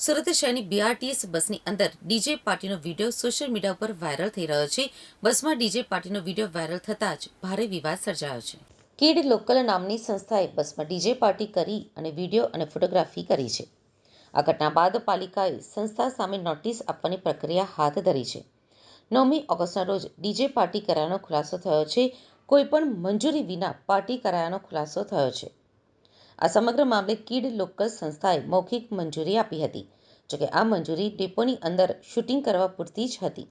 સુરત શહેરની બીઆરટીએસ બસની અંદર ડીજે પાર્ટીનો વિડીયો સોશિયલ મીડિયા ઉપર વાયરલ થઈ રહ્યો છે. બસમાં ડીજે પાર્ટીનો વિડીયો વાયરલ થતાં જ ભારે વિવાદ સર્જાયો છે. કિડ લોકલ નામની સંસ્થાએ બસમાં ડીજે પાર્ટી કરી અને વિડીયો અને ફોટોગ્રાફી કરી છે. આ ઘટના બાદ પાલિકાએ સંસ્થા સામે નોટિસ આપવાની પ્રક્રિયા હાથ ધરી છે. 9મી ઓગસ્ટના રોજ ડીજે પાર્ટી કરાયાનો ખુલાસો થયો છે. કોઈપણ મંજૂરી વિના પાર્ટી કરાયાનો ખુલાસો થયો છે. આ સમગ્ર મામલે કિડ લોકલ સંસ્થાએ મૌખિક મંજૂરી આપી હતી. જોકે આ મંજૂરી ડેપોની અંદર શૂટિંગ કરવા પૂરતી જ હતી.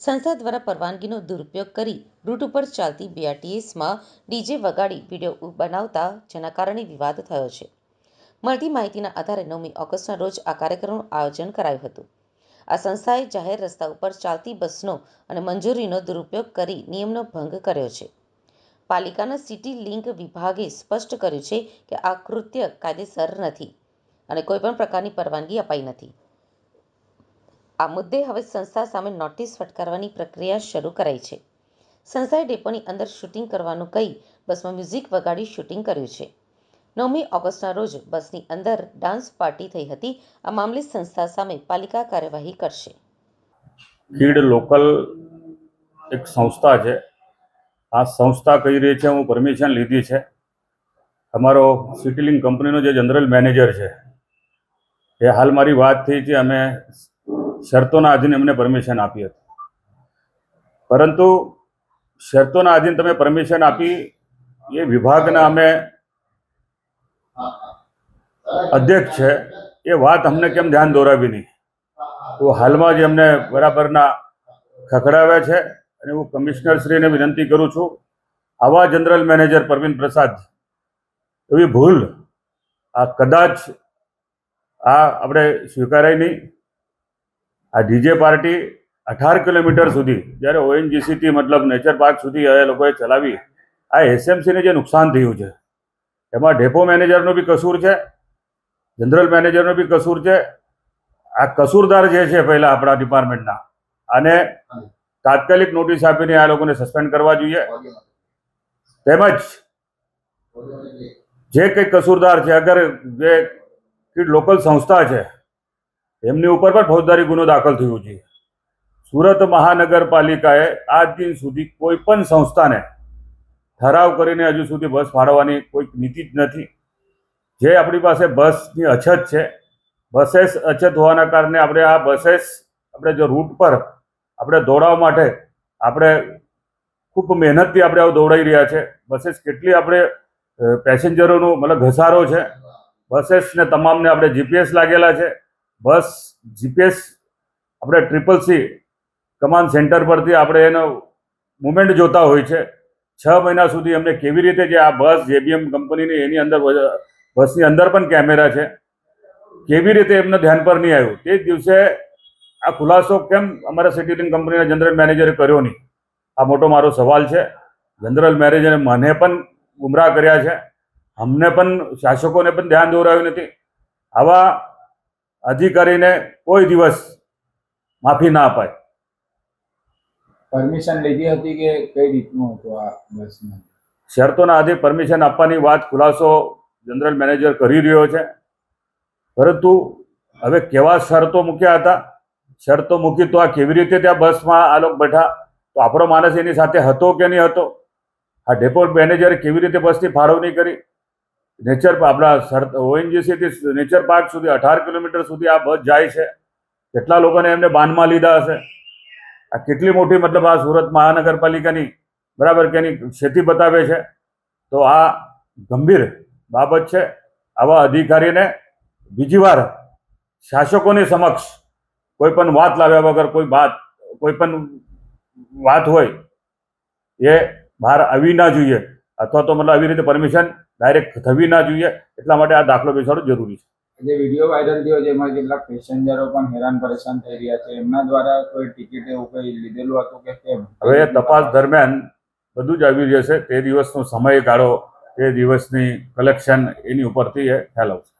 સંસ્થા દ્વારા પરવાનગીનો દુરુપયોગ કરી રૂટ ઉપર ચાલતી બીઆરટીએસમાં ડીજે વગાડી વિડીયો બનાવતા જેના કારણે વિવાદ થયો છે. મળતી માહિતીના આધારે 9મી ઓગસ્ટના રોજ આ કાર્યક્રમનું આયોજન કરાયું હતું. આ સંસ્થાએ જાહેર રસ્તા ઉપર ચાલતી બસનો અને મંજૂરીનો દુરુપયોગ કરી નિયમનો ભંગ કર્યો છે. પાલિકાના સિટી લિંક વિભાગે સ્પષ્ટ કર્યું છે કે આ કૃત્ય કાયદેસર નથી અને કોઈપણ પ્રકારની પરવાનગી અપાઈ નથી. આ મુદ્દે હવે સંસ્થા સામે નોટિસ ફટકારવાની પ્રક્રિયા શરૂ કરાઈ છે. સંસ્થાએ ડેપોની અંદર શૂટિંગ કરવાનું કહી બસમાં મ્યુઝિક વગાડી શૂટિંગ કર્યું છે. 9મી ઓગસ્ટના રોજ બસની અંદર ડાન્સ પાર્ટી થઈ હતી. આ મામલે સંસ્થા સામે પાલિકા કાર્યવાહી કરશે. કિડ લોકલ એક સંસ્થા છે. આ સંસ્થા કહી રહી છે હું પરમિશન લીધી છે. અમારો સિટીલિંક કંપનીનો જે જનરલ મેનેજર છે એ હાલ મારી વાત થઈ છે, અમે શરતોના આધીન એમને પરમિશન આપી હતી. પરંતુ શરતોના આધીન તમે પરમિશન આપી એ વિભાગના અમે અધ્યક્ષ છે, એ વાત અમને કેમ ધ્યાન દોરાવી નહીં? તો હાલમાં જ એમને બરાબરના ખખડાવ્યા છે અને હું કમિશનરશ્રીને વિનંતી કરું છું, આવા જનરલ મેનેજર પરવીન પ્રસાદ એવી ભૂલ આ કદાચ આપણે સ્વીકારાય નહીં. આ ડીજે પાર્ટી 18 કિલોમીટર સુધી જ્યારે ઓએનજીસીથી મતલબ નેચર પાર્ક સુધી એ લોકોએ ચલાવી, આ એસએમસીને જે નુકસાન થયું છે એમાં ડેપો મેનેજરનો બી કસૂર છે, જનરલ મેનેજરનો બી કસૂર છે. આ કસૂરદાર જે છે પહેલા આપણા ડિપાર્ટમેન્ટના, અને તાત્કાલિક નોટિસ આપીને આ લોકોને સસ્પેન્ડ કરવા જોઈએ. તેમજ જે કંઈ કસૂરદાર છે, અગર જે લોકલ સંસ્થા છે એમની ઉપર પણ ફોજદારી ગુનો દાખલ થયો છે. સુરત મહાનગરપાલિકાએ આજ દિન સુધી કોઈ પણ સંસ્થાને ઠરાવ કરીને હજુ સુધી બસ ફાળવવાની કોઈ નીતિ જ નથી. જે આપણી પાસે બસની અછત છે, બસેસ અછત હોવાના કારણે આપણે આ બસેસ આપણે જો રૂટ પર આપણે દોડાવવા માટે આપણે ખૂબ મહેનતથી આપણે દોડાઈ રહ્યા છે. બસેસ કેટલી આપણે પેસેન્જરોનો મતલબ ઘસારો છે. બસેસને તમામને આપણે જીપીએસ લાગેલા છે. બસ જીપીએસ આપણે CCC કમાન્ડ સેન્ટર પરથી આપણે એનો મુવમેન્ટ જોતા હોય છે. 6 મહિના સુધી અમને કેવી રીતે જે આ બસ જેબીએમ કંપનીની એની અંદર બસની અંદર પણ કેમેરા છે, કેવી રીતે એમને ધ્યાન પર નહીં આવ્યું? તે જ દિવસે આ ખુલાસો કેમ અમારા સિટીલિંક કંપનીના જનરલ મેનેજરે કર્યો નહીં? આ મોટો મારો સવાલ છે. જનરલ મેનેજરે મને પણ ગુમરાહ કર્યા છે, અમને પણ, શાસકોને પણ ધ્યાન દોરાવ્યું નથી. આવા અધિકારીને કોઈ દિવસ માફી ના અપાય. પરમિશન લીધી હતી કે કઈ રીતનું હતું આ બસમાં? શરતોના આધારે પરમિશન આપવાની વાત ખુલાસો જનરલ મેનેજર કરી રહ્યો છે, પરંતુ હવે કેવા શરતો મૂક્યા હતા? શરતો મૂકી તો આ કેવી રીતે ત્યાં બસમાં આ લોકો બેઠા? તો આપણો માણસ એની સાથે હતો કે નહીં હતો? આ ડેપો મેનેજરે કેવી રીતે બસની ફાળવણી કરી? આપણા ઓએનજીસીથી નેચર પાર્ક સુધી 18 કિલોમીટર સુધી આ બસ જાય છે. કેટલા લોકોને એમને બાનમાં લીધા હશે? આ કેટલી મોટી મતલબ આ સુરત મહાનગરપાલિકાની બરાબર કે એની ક્ષતિ બતાવે છે. તો આ ગંભીર બાબત છે. આવા અધિકારીને બીજી વાર શાસકોની સમક્ષ કોઈ પણ વાત લાવ્યા વગર કોઈ પણ વાત હોય એ બહાર આવી ના જોઈએ, અથવા તો મતલબ આવી રીતે પરમિશન ડાયરેક્ટ થવી ના જોઈએ. એટલા માટે આ દાખલો બેસાડવો જરૂરી છે. જે વિડીયો વાયરલ થયો જેમાં કેટલાક પેસેન્જરો પણ હેરાન પરેશાન થઈ રહ્યા છે, એમના દ્વારા કોઈ ટિકિટ એવું કંઈ લીધેલું હતું કે કેમ? હવે તપાસ દરમિયાન બધું જ આવી જશે. તે દિવસનો સમયગાળો, તે દિવસની કલેક્શન, એની ઉપરથી એ ખ્યાલ આવશે.